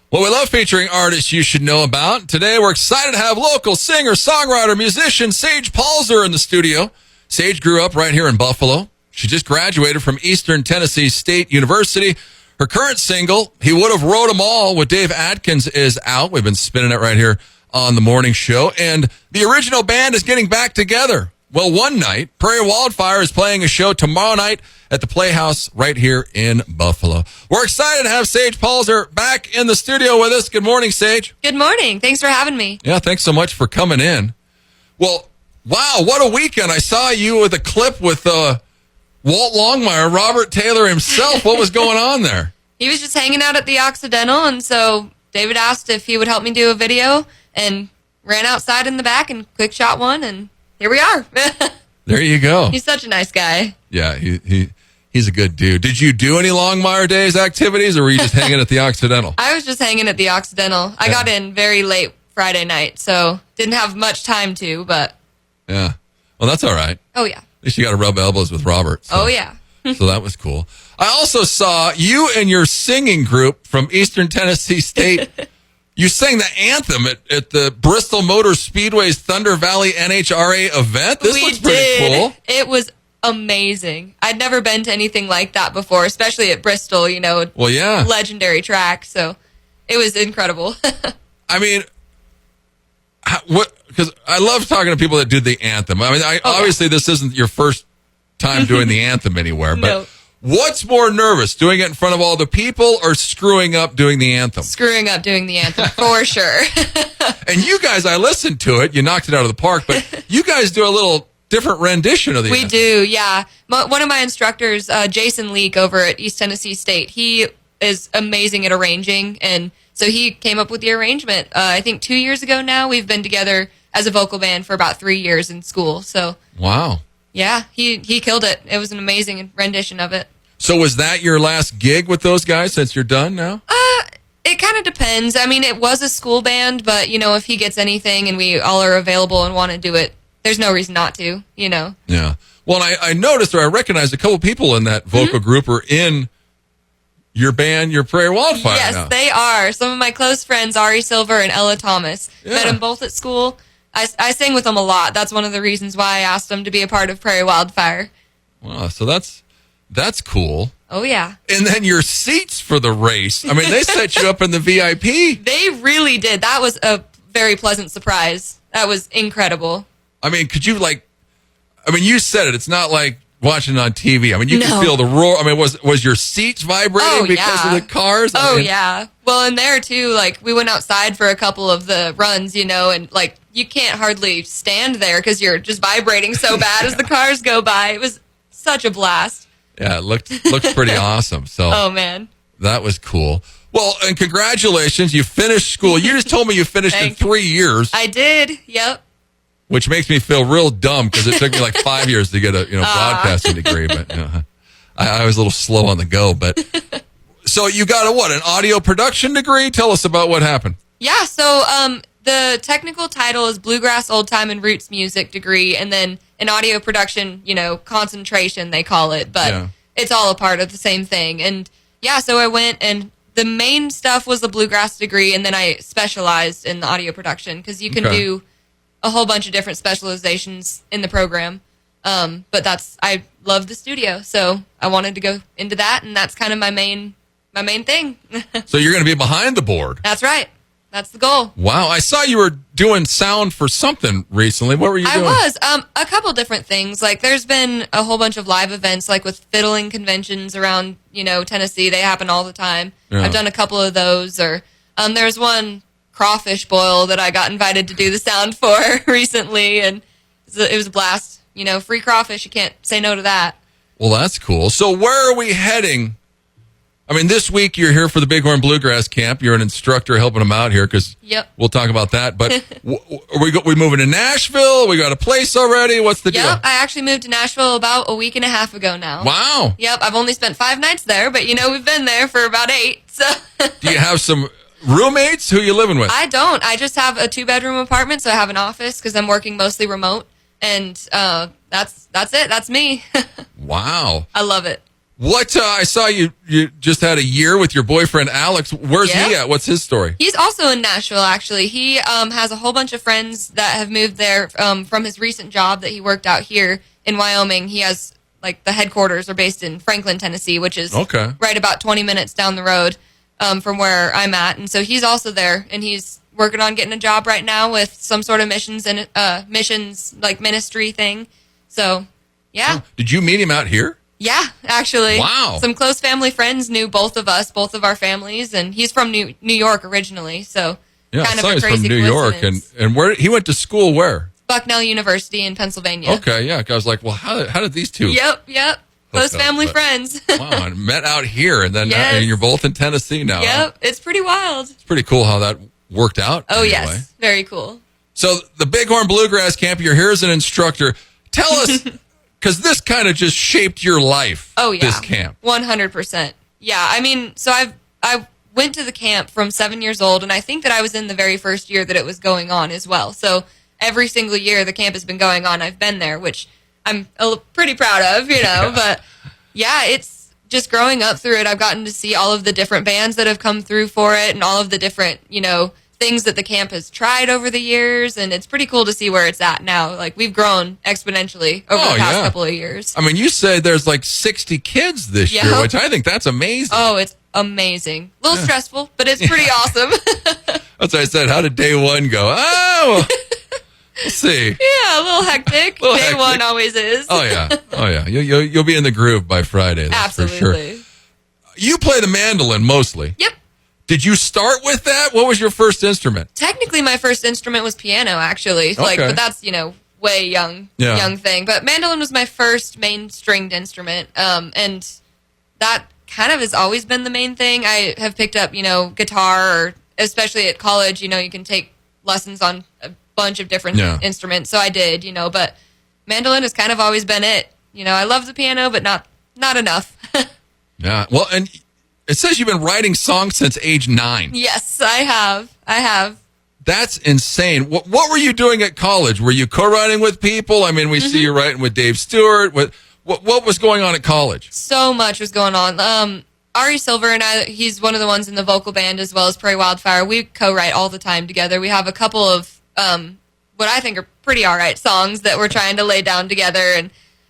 Well, we love featuring artists you should know about. Today, we're excited to have local singer, songwriter, musician Sage Palser in the studio. Sage grew up right here in Buffalo. She just graduated from Eastern Tennessee State University. Her current single, He Would Have Wrote 'Em All, with Dave Atkins, is out. We've been spinning it right here on the morning show. And the original band is getting back together. Well, one night, Prairie Wildfire is playing a show tomorrow night at the Playhouse right here in Buffalo. We're excited to have Sage Palser back in the studio with us. Good morning, Sage. Good morning. Thanks for having me. Yeah, thanks so much for coming in. Well, wow, what a weekend. I saw you with a clip with Walt Longmire, Robert Taylor himself. What was going on there? He was just hanging out at the Occidental, and so David asked if he would help me do a video, and ran outside in the back and quick shot one, and here we are. There you go. He's such a nice guy. Yeah, he's a good dude. Did you do any Longmire Days activities, or were you just hanging at the Occidental? I was just hanging at the Occidental. I got in very late Friday night, so didn't have much time to, but... Yeah. Well, that's all right. Oh, yeah. At least you got to rub elbows with Robert. So. Oh, yeah. So that was cool. I also saw you and your singing group from Eastern Tennessee State. You sang the anthem at the Bristol Motor Speedway's Thunder Valley NHRA event. This looks pretty cool. It was amazing. I'd never been to anything like that before, especially at Bristol, you know. Well, yeah. Legendary track, so it was incredible. I mean, what? Because I love talking to people that do the anthem. I mean, obviously this isn't your first time doing the anthem anywhere, but No. What's more nervous, doing it in front of all the people or screwing up doing the anthem? Screwing up doing the anthem, for sure. And you guys, I listened to it. You knocked it out of the park, but you guys do a little different rendition of the anthem. We do, yeah. One of my instructors, Jason Leak over at East Tennessee State, he is amazing at arranging, and so he came up with the arrangement. I think 2 years ago now. We've been together as a vocal band for about 3 years in school. So wow. Yeah, he killed it. It was an amazing rendition of it. So was that your last gig with those guys since you're done now? It kind of depends. I mean, it was a school band, but, you know, if he gets anything and we all are available and want to do it, there's no reason not to, you know. Yeah. Well, I noticed, or I recognized a couple people in that vocal group are in your band, your Prairie Wildfire. Yes, now. They are. Some of my close friends, Ari Silver and Ella Thomas. Yeah. Met them both at school. I sang with them a lot. That's one of the reasons why I asked them to be a part of Prairie Wildfire. Wow, so that's cool. Oh, yeah. And then your seats for the race. I mean, they set you up in the VIP. They really did. That was a very pleasant surprise. That was incredible. I mean, could you you said it. It's not like watching it on TV. I mean, you can feel the roar. I mean, was your seats vibrating because of the cars? Yeah. Well, and there, too, like, we went outside for a couple of the runs, you know, and, like, you can't hardly stand there because you're just vibrating so bad as the cars go by. It was such a blast. Yeah, it looked pretty awesome. So oh, man. That was cool. Well, and congratulations. You finished school. You just told me you finished in 3 years. I did. Yep. Which makes me feel real dumb because it took me like 5 years to get a broadcasting degree. But I was a little slow on the go. But so you got an audio production degree? Tell us about what happened. Yeah. So the technical title is Bluegrass Old Time and Roots Music degree, and then an audio production, concentration they call it. But it's all a part of the same thing. And yeah, so I went and the main stuff was the bluegrass degree, and then I specialized in the audio production because you can do a whole bunch of different specializations in the program. But I love the studio, so I wanted to go into that, and that's kind of my main thing. So you're going to be behind the board. That's right. That's the goal. Wow. I saw you were doing sound for something recently. What were you doing? I was. A couple different things. Like, there's been a whole bunch of live events, like with fiddling conventions around, Tennessee. They happen all the time. Yeah. I've done a couple of those. Or there's one crawfish boil that I got invited to do the sound for recently, and it was a blast. Free crawfish. You can't say no to that. Well, that's cool. So where are we heading? I mean, this week you're here for the Big Horn Bluegrass Camp. You're an instructor helping them out here because we'll talk about that. But are we moving to Nashville? We got a place already? What's the deal? Yep, I actually moved to Nashville about a week and a half ago now. Wow. Yep, I've only spent 5 nights there, but, we've been there for about 8. So. Do you have some roommates? Who are you living with? I don't. I just have a 2-bedroom apartment, so I have an office because I'm working mostly remote. And that's it. That's me. Wow. I love it. What I saw you just had a year with your boyfriend Alex. Where's he at? What's his story? He's also in Nashville, actually. He has a whole bunch of friends that have moved there from his recent job that he worked out here in Wyoming. He has, like, the headquarters are based in Franklin, Tennessee, which is right about 20 minutes down the road from where I'm at. And so he's also there, and he's working on getting a job right now with some sort of missions like ministry thing. So, yeah. Oh, did you meet him out here? Yeah, actually. Wow. Some close family friends knew both of our families, and he's from New York originally, so kind of a crazy from New York, and where he went to school where? Bucknell University in Pennsylvania. Okay, yeah. I was like, well, how did these two? Yep. Close family friends. Wow, and met out here, and then and you're both in Tennessee now. Yep, it's pretty wild. It's pretty cool how that worked out. Oh, anyway. Yes, very cool. So the Big Horn Bluegrass Camp, you're here as an instructor. Tell us... Because this kind of just shaped your life. Oh, yeah. This camp. 100%. Yeah, I mean, so I went to the camp from 7 years old, and I think that I was in the very first year that it was going on as well. So every single year the camp has been going on, I've been there, which I'm pretty proud of, you know. But, yeah, it's just growing up through it. I've gotten to see all of the different bands that have come through for it and all of the different, you know, things that the camp has tried over the years, and it's pretty cool to see where it's at now. Like, we've grown exponentially over the past couple of years. I mean, you say there's like 60 kids this year, which I think that's amazing. Oh, it's amazing. A little stressful, but it's pretty awesome. That's what I said. How did day one go? Oh, we'll see. Yeah, a little hectic. Day one always is. Oh, yeah. You'll be in the groove by Friday. That's absolutely. For sure. You play the mandolin mostly. Yep. Did you start with that? What was your first instrument? Technically, my first instrument was piano, actually. Like, but that's, you know, way young thing. But mandolin was my first main stringed instrument, and that kind of has always been the main thing. I have picked up, you know, guitar, or especially at college, you know, you can take lessons on a bunch of different instruments. So I did, you know, but mandolin has kind of always been it. You know, I love the piano, but not enough. Yeah. Well, and it says you've been writing songs since age 9. Yes, I have. That's insane. What were you doing at college? Were you co-writing with people? I mean, we see you writing with Dave Stewart. What was going on at college? So much was going on. Ari Silver and I, he's one of the ones in the vocal band as well as Prairie Wildfire. We co-write all the time together. We have a couple of what I think are pretty all right songs that we're trying to lay down together, and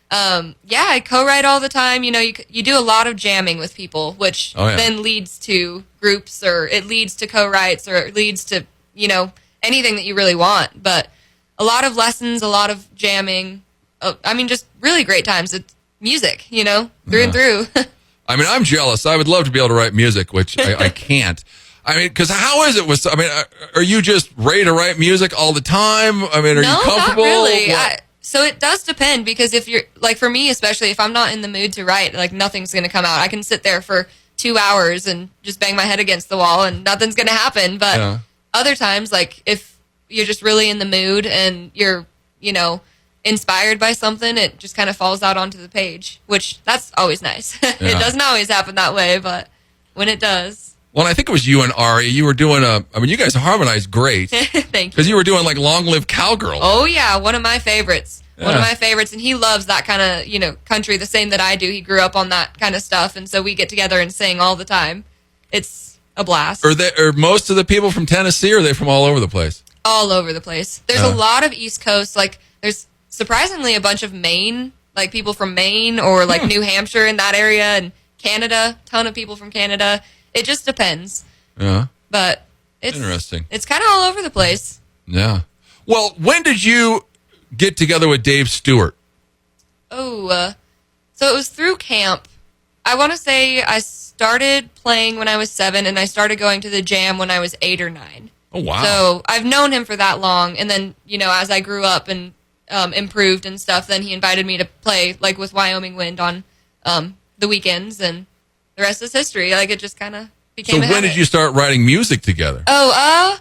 I co-write all the time. You know, you do a lot of jamming with people, which then leads to groups, or it leads to co-writes, or it leads to, you know, anything that you really want. But a lot of lessons, a lot of jamming. I mean, just really great times. It's music, you know, through and through. I mean, I'm jealous. I would love to be able to write music, which I can't. I mean, because how is it with, I mean, are you just ready to write music all the time? I mean, are you comfortable? No, not really. So it does depend, because if you're, like, for me especially, if I'm not in the mood to write, like, nothing's going to come out. I can sit there for 2 hours and just bang my head against the wall and nothing's going to happen. But other times, like, if you're just really in the mood and you're, you know, inspired by something, it just kind of falls out onto the page, which that's always nice. It doesn't always happen that way, but when it does. Well, I think it was you and Ari. You were doing I mean, you guys harmonized great. Thank you. Because you were doing, like, Long Live Cowgirl. Oh, yeah, one of my favorites. One of my favorites, and he loves that kind of, you know, country the same that I do. He grew up on that kind of stuff, and so we get together and sing all the time. It's a blast. Are most of the people from Tennessee, or are they from all over the place? All over the place. There's a lot of East Coast, like, there's surprisingly a bunch of Maine, like people from Maine or like New Hampshire in that area, and Canada, ton of people from Canada. It just depends. Yeah. But it's interesting. It's kind of all over the place. Yeah. Well, when did you get together with Dave Stewart? Oh, so it was through camp. I want to say I started playing when I was 7, and I started going to the jam when I was 8 or 9. Oh, wow. So I've known him for that long, and then, you know, as I grew up and improved and stuff, then he invited me to play, like, with Wyoming Wind on the weekends, and the rest is history. Like, it just kind of became a habit. So when did you start writing music together? Oh,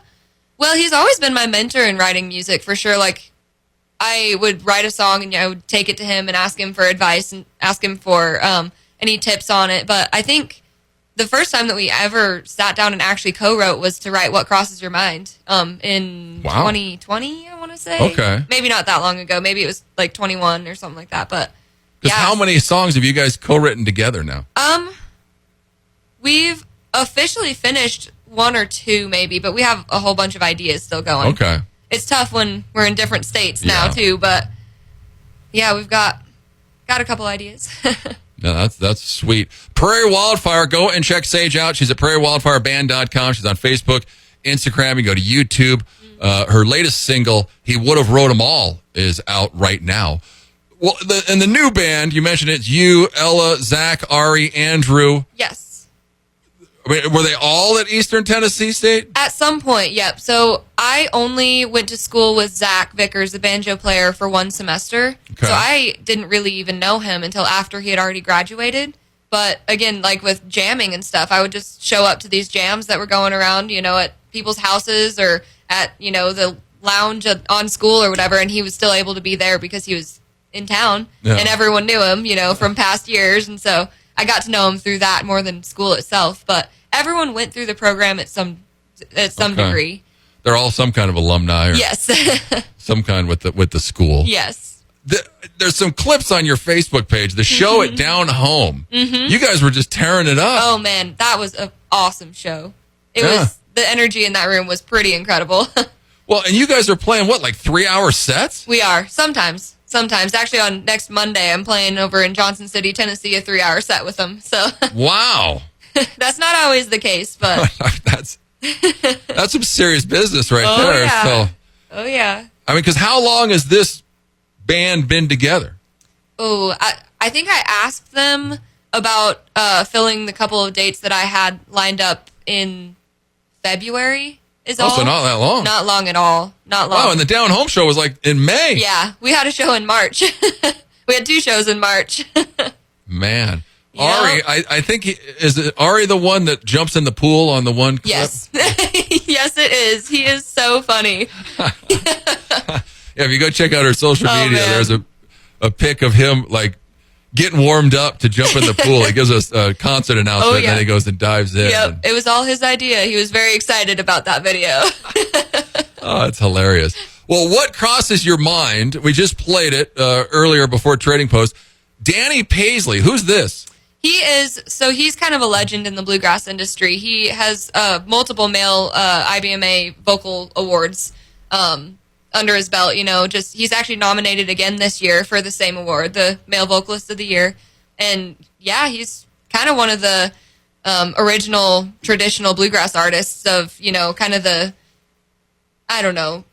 well, he's always been my mentor in writing music, for sure. Like, I would write a song, and I would take it to him and ask him for advice and ask him for any tips on it. But I think the first time that we ever sat down and actually co-wrote was to write What Crosses Your Mind in 2020, I want to say. Okay. Maybe not that long ago. Maybe it was like 21 or something like that. But Because how many songs have you guys co-written together now? We've officially finished 1 or 2 maybe, but we have a whole bunch of ideas still going. Okay. It's tough when we're in different states now too, but yeah, we've got a couple ideas. No, that's sweet. Prairie Wildfire, go and check Sage out. She's at prairiewildfireband.com. She's on Facebook, Instagram. You go to YouTube. Her latest single, He Would Have Wrote 'Em All, is out right now. Well, and the new band, you mentioned it's you, Ella, Zach, Ari, Andrew. Yes. I mean, were they all at Eastern Tennessee State? At some point, yep. So I only went to school with Zach Vickers, the banjo player, for 1 semester. Okay. So I didn't really even know him until after he had already graduated. But again, like with jamming and stuff, I would just show up to these jams that were going around, at people's houses or at, the lounge on school or whatever. And he was still able to be there because he was in town and everyone knew him, from past years. And so I got to know him through that more than school itself. But everyone went through the program at some degree. They're all some kind of alumni, or yes, some kind with the school. Yes. There's some clips on your Facebook page. The show at Down Home. Mm-hmm. You guys were just tearing it up. Oh man, that was an awesome show. It was, the energy in that room was pretty incredible. Well, and you guys are playing what, like 3-hour sets? We are sometimes. Actually, on next Monday, I'm playing over in Johnson City, Tennessee, a 3-hour set with them. So wow. That's not always the case, but that's some serious business right there. Yeah. So, oh yeah. I mean, because how long has this band been together? Oh, I think I asked them about filling the couple of dates that I had lined up in February. So not that long. Not long at all. Not long. Wow, and the Down Home show was like in May. Yeah, we had a show in March. We had 2 shows in March. Man. Ari, I think, is it Ari the one that jumps in the pool on the one clip? Yes. Yes, it is. He is so funny. Yeah, if you go check out her social media, man. there's a pic of him, like, getting warmed up to jump in the pool. He gives us a concert announcement, and then he goes and dives in. Yep, it was all his idea. He was very excited about that video. Oh, it's hilarious. Well, what crosses your mind? We just played it earlier before Trading Post. Danny Paisley, who's this? He's kind of a legend in the bluegrass industry. He has multiple male IBMA vocal awards under his belt. He's actually nominated again this year for the same award, the Male Vocalist of the Year. And yeah, he's kind of one of the original traditional bluegrass artists of, kind of the, I don't know,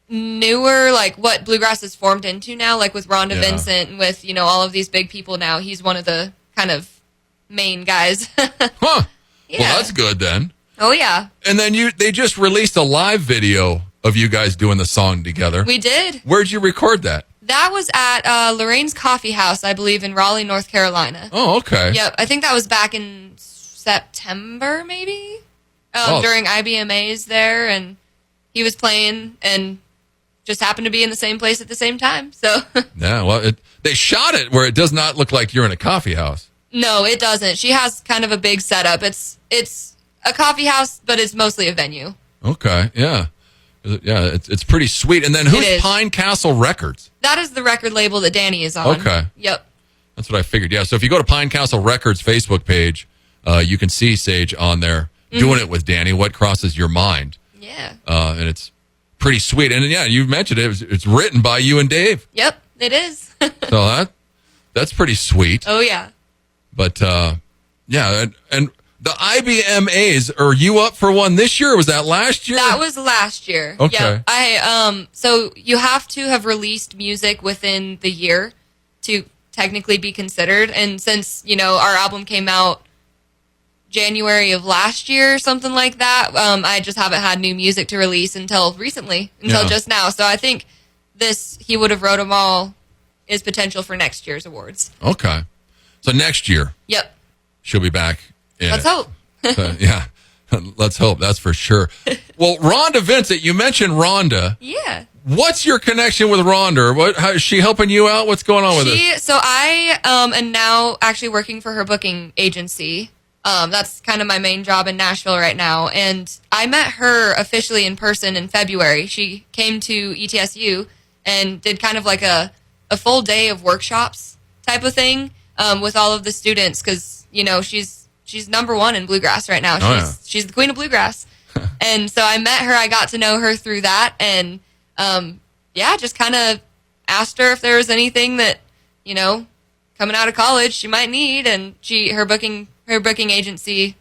newer, like what bluegrass is formed into now, like with Rhonda Vincent and with, all of these big people now. He's one of the kind of main guys. Huh. Yeah. Well, that's good then. Oh, yeah. And then they just released a live video of you guys doing the song together. We did. Where'd you record that? That was at Lorraine's Coffee House, I believe, in Raleigh, North Carolina. Oh, okay. Yep. I think that was back in September, maybe, during IBMA's there. And he was playing and just happened to be in the same place at the same time. So yeah, well, they shot it where it does not look like you're in a coffee house. No, it doesn't. She has kind of a big setup. It's a coffee house, but it's mostly a venue. Okay, yeah. Yeah, it's pretty sweet. And then who's Pine Castle Records? That is the record label that Danny is on. Okay. Yep. That's what I figured. Yeah, so if you go to Pine Castle Records Facebook page, you can see Sage on there doing it with Danny. What crosses your mind? Yeah. And it's pretty sweet. And yeah, you mentioned it's written by you and Dave. Yep, it is. So that's pretty sweet. Oh, yeah. But, yeah, and the IBMAs, are you up for one this year, or was that last year? That was last year. Okay. Yeah, so you have to have released music within the year to technically be considered. And since, our album came out January of last year, something like that, I just haven't had new music to release until just now. So I think He Would Have Wrote 'Em All is potential for next year's awards. Okay. So next year. Yep. She'll be back. Let's hope. Yeah. Let's hope. That's for sure. Well, Rhonda Vincent, you mentioned Rhonda. Yeah. What's your connection with Rhonda? How is she helping you out? What's going on with it? So I am now actually working for her booking agency. That's kind of my main job in Nashville right now. And I met her officially in person in February. She came to ETSU and did kind of like a full day of workshops type of thing with all of the students because, you know, she's number one in bluegrass right now. She's the queen of bluegrass. And so I met her. I got to know her through that. And, just kind of asked her if there was anything that, you know, coming out of college she might need. And her booking agency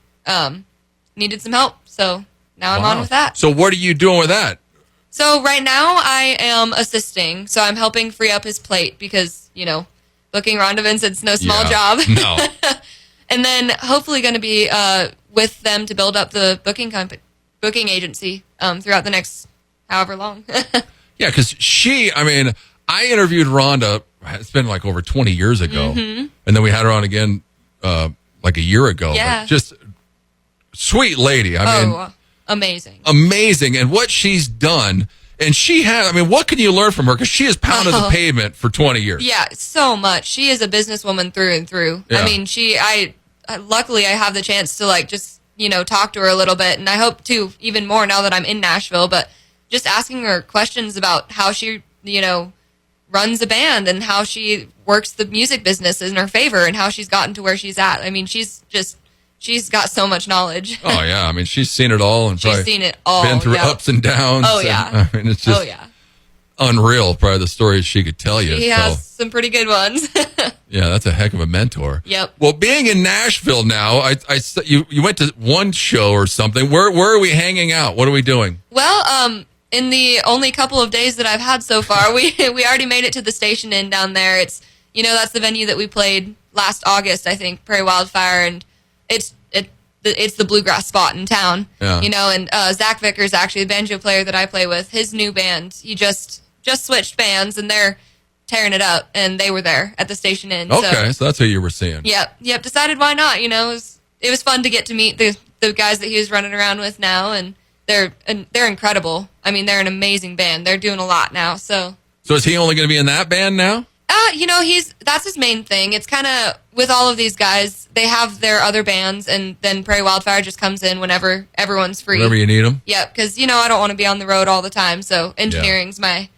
needed some help. So now I'm on with that. So what are you doing with that? So right now I am assisting. So I'm helping free up his plate because, you know, booking Rondovans, it's no small job. No. And then hopefully going to be with them to build up the booking agency throughout the next however long. Yeah, because I interviewed Rhonda, it's been like over 20 years ago. Mm-hmm. And then we had her on again like a year ago. Yeah. But just sweet lady. I mean, amazing. Amazing. And what she's done. And what can you learn from her? Because she has pounded the pavement for 20 years. Yeah, so much. She is a businesswoman through and through. Yeah. I mean, luckily I have the chance to like just, you know, talk to her a little bit. And I hope to even more now that I'm in Nashville. But just asking her questions about how she, you know, runs a band and how she works the music business in her favor and how she's gotten to where she's at. I mean, she's got so much knowledge. Oh, yeah. I mean, she's seen it all. And she's seen it all. Been through ups and downs. Oh, yeah. And, it's just unreal, probably the stories she could tell you. She has some pretty good ones. Yeah, that's a heck of a mentor. Yep. Well, being in Nashville now, you went to one show or something. Where are we hanging out? What are we doing? Well, in the only couple of days that I've had so far, we already made it to the Station Inn down there. It's, you know, that's the venue that we played last August, I think, Prairie Wildfire, and it's the bluegrass spot in town. Yeah. You know, and Zach Vickers, actually, the banjo player that I play with, his new band, he just switched bands, and they're tearing it up, and they were there at the Station Inn. Okay, so that's who you were seeing. Yep. Decided why not? You know, it was fun to get to meet the guys that he was running around with now, and they're incredible. I mean, they're an amazing band. They're doing a lot now. So is he only going to be in that band now? You know, that's his main thing. It's kind of with all of these guys, they have their other bands, and then Prairie Wildfire just comes in whenever everyone's free. Whenever you need them. Yep, because, you know, I don't want to be on the road all the time. So engineering's my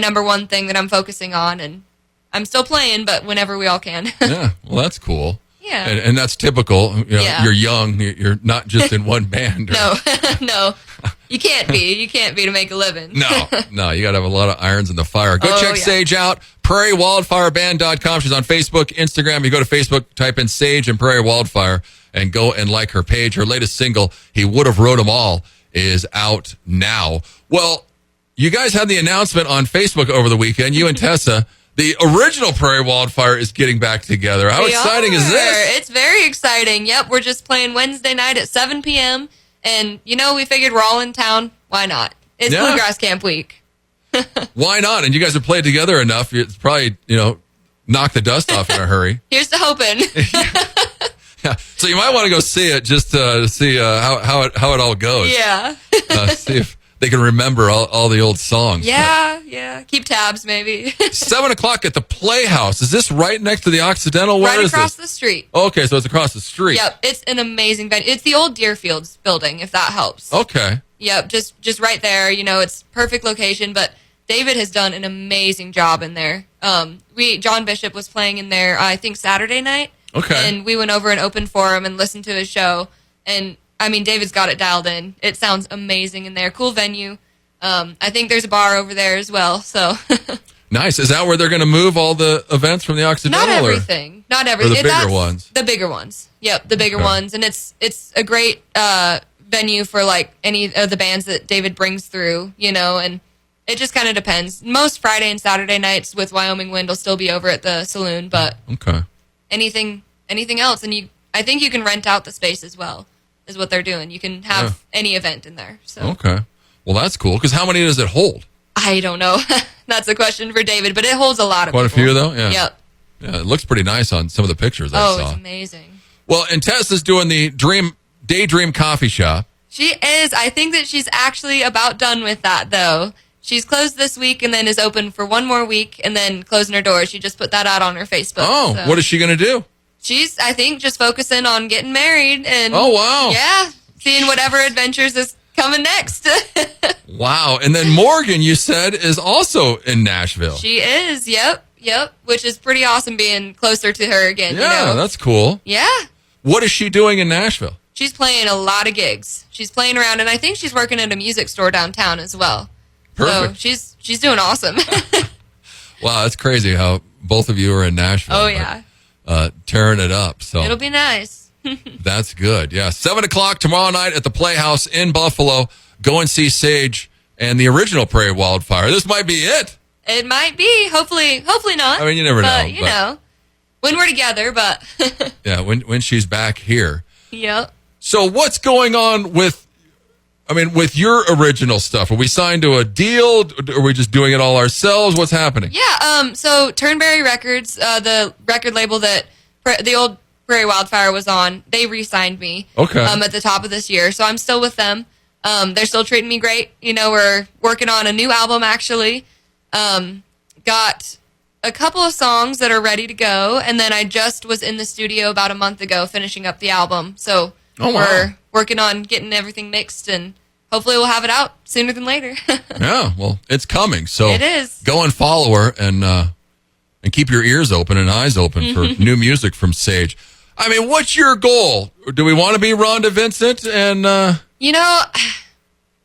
number one thing that I'm focusing on, and I'm still playing, but whenever we all can. Yeah, well, that's cool. Yeah. And that's typical. You know, you're young. You're not just in one band. No. You can't be to make a living. No. You got to have a lot of irons in the fire. Go check Sage out. PrairieWildfireBand.com. She's on Facebook, Instagram. You go to Facebook, type in Sage and Prairie Wildfire, and go and like her page. Her latest single, He Would Have Wrote 'Em All, is out now. Well, you guys had the announcement on Facebook over the weekend. You and Tessa. The original Prairie Wildfire is getting back together. How exciting is this? It's very exciting. Yep, we're just playing Wednesday night at 7 p.m. And, you know, we figured we're all in town. Why not? It's Bluegrass Camp week. Why not? And you guys have played together enough. It's probably, you know, knock the dust off in a hurry. Here's to hoping. Yeah. So you might want to go see it just to see how it all goes. Yeah. See if they can remember all the old songs. Yeah. Keep tabs, maybe. 7 o'clock at the Playhouse. Is this right next to the Occidental? Right across the street. Okay, so it's across the street. Yep, it's an amazing venue. It's the old Deerfields building, if that helps. Okay. Yep, just right there. You know, it's perfect location, but David has done an amazing job in there. John Bishop was playing in there, I think, Saturday night. Okay. And we went over and opened for him and listened to his show. And, I mean, David's got it dialed in. It sounds amazing in there. Cool venue. I think there's a bar over there as well, so. Nice. Is that where they're going to move all the events from the Occidental? Not everything. Or the bigger ones? The bigger ones. Yep, the bigger ones. And it's a great venue for, like, any of the bands that David brings through, you know, and it just kind of depends. Most Friday and Saturday nights with Wyoming Wind will still be over at the saloon, but anything else. And I think you can rent out the space as well, is what they're doing. You can have any event in there. So. Okay. Well, that's cool, because how many does it hold? I don't know. That's a question for David, but it holds a lot of people. Quite a few, though? Yeah. Yep. Yeah, it looks pretty nice on some of the pictures I saw. Oh, it's amazing. Well, and Tessa's doing the Daydream Coffee Shop. She is. I think that she's actually about done with that, though. She's closed this week and then is open for one more week and then closing her doors. She just put that out on her Facebook. Oh, so. What is she going to do? She's, I think, just focusing on getting married. And oh, wow. Yeah, seeing whatever adventures is coming next. Wow. And then Morgan, you said, is also in Nashville. She is, yep. Yep. Which is pretty awesome being closer to her again. Yeah, you know? that's cool. Yeah. What is she doing in Nashville? She's playing a lot of gigs. She's playing around, and I think she's working at a music store downtown as well. Perfect. So she's doing awesome. Wow, that's crazy how both of you are in Nashville. Oh, yeah. Tearing it up. So It'll be nice. that's good. Yeah, 7 o'clock tomorrow night at the Playhouse in Buffalo. Go and see Sage and the original Prairie Wildfire. This might be it. It might be. Hopefully not. I mean, you never know. But, you know, when we're together, but. Yeah, when she's back here. Yep. So what's going on with your original stuff? Are we signed to a deal? Are we just doing it all ourselves? What's happening? Yeah, so Turnberry Records, the record label that the old Prairie Wildfire was on, they re-signed me at the top of this year. So I'm still with them. They're still treating me great. You know, we're working on a new album, actually. Got a couple of songs that are ready to go, and then I just was in the studio about a month ago finishing up the album. So we're working on getting everything mixed, and hopefully we'll have it out sooner than later. Yeah, well, it's coming. So it is. Go and follow her and keep your ears open and eyes open for new music from Sage. I mean, what's your goal? Do we want to be Rhonda Vincent? And you know,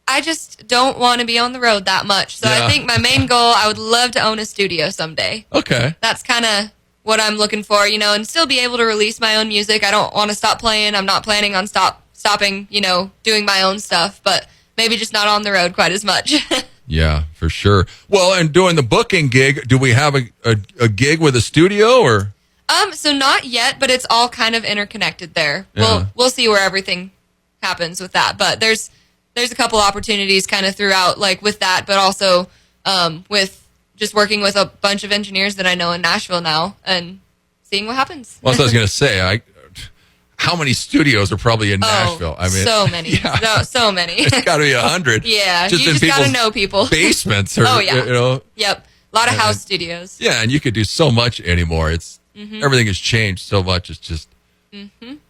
I just don't want to be on the road that much. So I think my main goal, I would love to own a studio someday. Okay. That's kind of what I'm looking for, you know, and still be able to release my own music. I don't want to stop playing. I'm not planning on stopping, you know, doing my own stuff, but maybe just not on the road quite as much. Yeah, for sure. Well, and doing the booking gig, do we have a gig with a studio or? So not yet, but it's all kind of interconnected there. Yeah. We'll see where everything happens with that, but there's a couple opportunities kind of throughout, like with that, but also with just working with a bunch of engineers that I know in Nashville now and seeing what happens. Well, that's what I was going to say. How many studios are probably in Nashville? I mean, so many. Yeah. No, so many. It's got to be 100. Yeah, just you just got to know people. Basements. Or, you know. Yep. A lot of house studios. Yeah, and you could do so much anymore. It's everything has changed so much. It's just,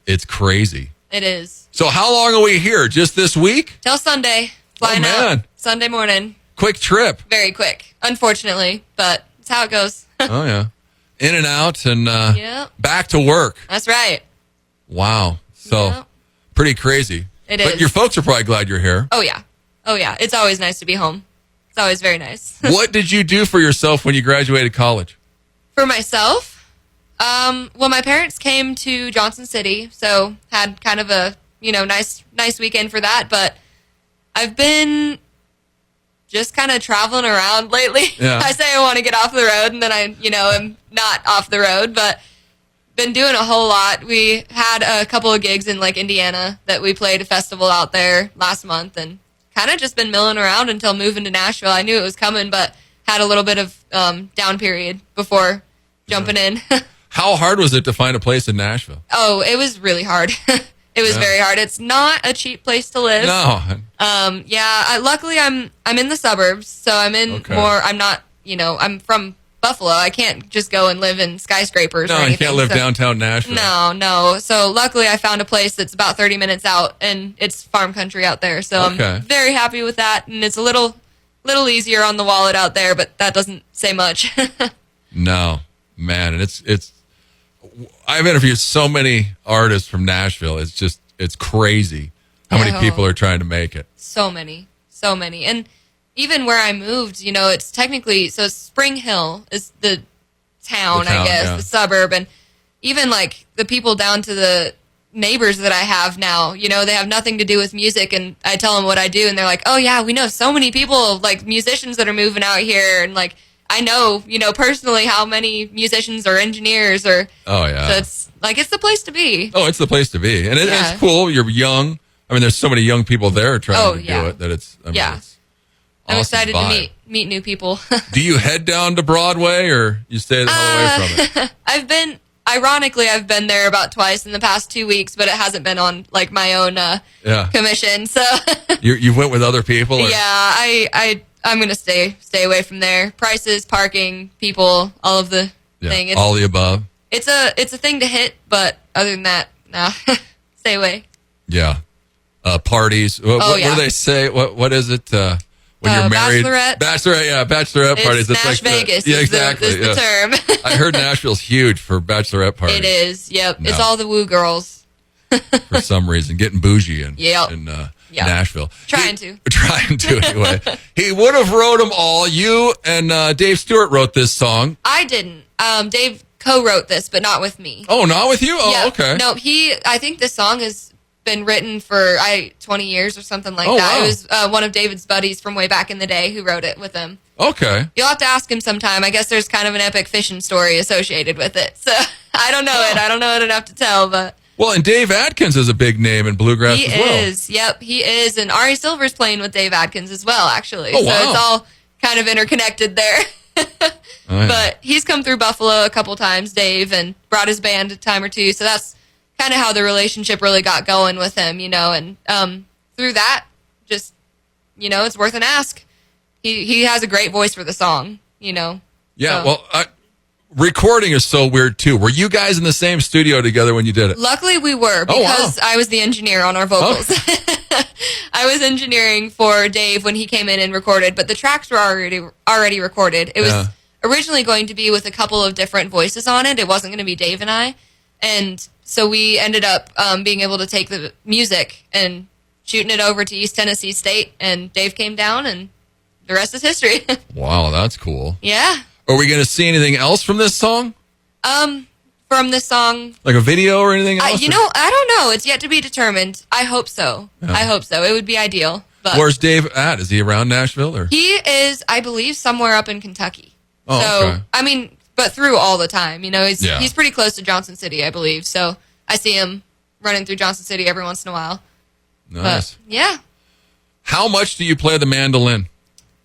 it's crazy. It is. So how long are we here? Just this week? Till Sunday. Flying out Sunday morning. Quick trip. Very quick, unfortunately, but it's how it goes. Oh, yeah. In and out and Yep. back to work. That's right. Wow. So pretty crazy. It But is. your folks are probably glad you're here. Oh, yeah. Oh, yeah. It's always nice to be home. It's always very nice. What did you do for yourself when you graduated college? For myself, well, my parents came to Johnson City, so had kind of a, you know, nice weekend for that, but I've been just kind of traveling around lately. Yeah. I say I want to get off the road, and then I, you know, am not off the road, but been doing a whole lot. We had a couple of gigs in, like, Indiana that we played a festival out there last month, and kind of just been milling around until moving to Nashville. I knew it was coming, but had a little bit of down period before jumping in. How hard was it to find a place in Nashville? Oh, it was really hard. It was very hard. It's not a cheap place to live. No. Luckily I'm in the suburbs, so I'm in more. I'm not. You know, I'm from Buffalo. I can't just go and live in skyscrapers. No, or anything, you can't live downtown Nashville. No. So luckily I found a place that's about 30 minutes out, and it's farm country out there. So I'm very happy with that, and it's a little easier on the wallet out there, but that doesn't say much. No, man, and it's. I've interviewed so many artists from Nashville. It's crazy how many people are trying to make it. So many. And even where I moved, you know, it's technically, so Spring Hill is the town, I guess, the suburb. And even like the people down to the neighbors that I have now, you know, they have nothing to do with music. And I tell them what I do, and they're like, oh yeah, we know so many people, like musicians that are moving out here. And like, I know, you know, personally how many musicians or engineers or. Oh, yeah. So it's like, it's the place to be. Oh, it's the place to be. And it's cool. You're young. I mean, there's so many young people there trying to do it that it's, I mean, it's I'm awesome excited vibe. to meet new people. Do you head down to Broadway or you stay the whole way from it? I've been there about twice in the past 2 weeks, but it hasn't been on like my own commission. So you went with other people? Or? Yeah, I'm going to stay away from there. Prices, parking, people, all of the thing. All the above. It's a thing to hit, but other than that, nah, stay away. Yeah. Parties. What do they say? What is it? when you're married. Bachelorette It's parties. Nash Vegas. Yeah, exactly. Is the term. I heard Nashville's huge for bachelorette parties. It is. Yep. No. It's all the woo girls. For some reason, getting bougie in Nashville. Trying to anyway. He would have wrote them all. You and Dave Stewart wrote this song. I didn't. Dave co-wrote this, but not with me. Oh, not with you? Oh, yeah. okay. No, I think this song has been written for 20 years or something like that. Wow. It was one of David's buddies from way back in the day who wrote it with him. Okay. You'll have to ask him sometime. I guess there's kind of an epic fishing story associated with it. So I don't know it. I don't know it enough to tell, but. Well, and Dave Adkins is a big name in bluegrass as well. He is. Yep, he is. And Ari Silver's playing with Dave Adkins as well, actually. Oh, wow. So it's all kind of interconnected there. Oh, yeah. But he's come through Buffalo a couple times, Dave, and brought his band a time or two. So that's kind of how the relationship really got going with him, and through that, just, it's worth an ask. He has a great voice for the song, Yeah, so. Well, recording is so weird, too. Were you guys in the same studio together when you did it? Luckily, we were, because I was the engineer on our vocals. Oh. I was engineering for Dave when he came in and recorded, but the tracks were already recorded. It was originally going to be with a couple of different voices on it. It wasn't going to be Dave and I. And so we ended up being able to take the music and shooting it over to East Tennessee State, and Dave came down, and the rest is history. Wow, that's cool. Yeah. Are we going to see anything else from this song? From this song, like a video or anything else? I don't know. It's yet to be determined. I hope so. Yeah. I hope so. It would be ideal. But where's Dave at? Is he around Nashville or? He is, I believe, somewhere up in Kentucky. Oh, so, okay. I mean, but through all the time, he's pretty close to Johnson City, I believe. So I see him running through Johnson City every once in a while. Nice. But, yeah. How much do you play the mandolin?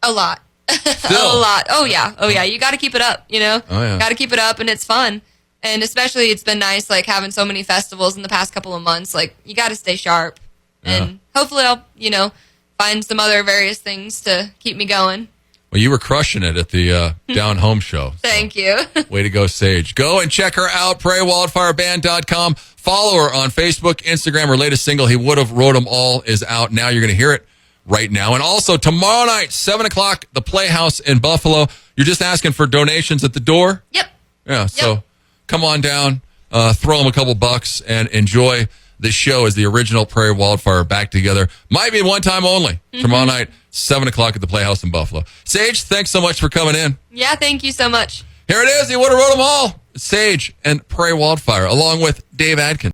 A lot. Still? A lot. Oh yeah. You got to keep it up, Oh, yeah. Got to keep it up, and it's fun. And especially it's been nice, like, having so many festivals in the past couple of months. Like, you got to stay sharp. And hopefully I'll, find some other various things to keep me going. Well, you were crushing it at the Down Home show. So. Thank you. Way to go, Sage. Go and check her out, prairiewildfireband.com. Follow her on Facebook, Instagram. Her latest single, He Would Have Wrote 'Em All, is out now. You're going to hear it right now. And also, tomorrow night, 7 o'clock, the Playhouse in Buffalo. You're just asking for donations at the door? Yep. Yeah, so come on down, throw them a couple bucks, and enjoy the show as the original Prairie Wildfire back together. Might be one time only. Tomorrow night, 7 o'clock at the Playhouse in Buffalo. Sage, thanks so much for coming in. Yeah, thank you so much. Here it is. He would have wrote them all. Sage and Prairie Wildfire, along with Dave Adkins.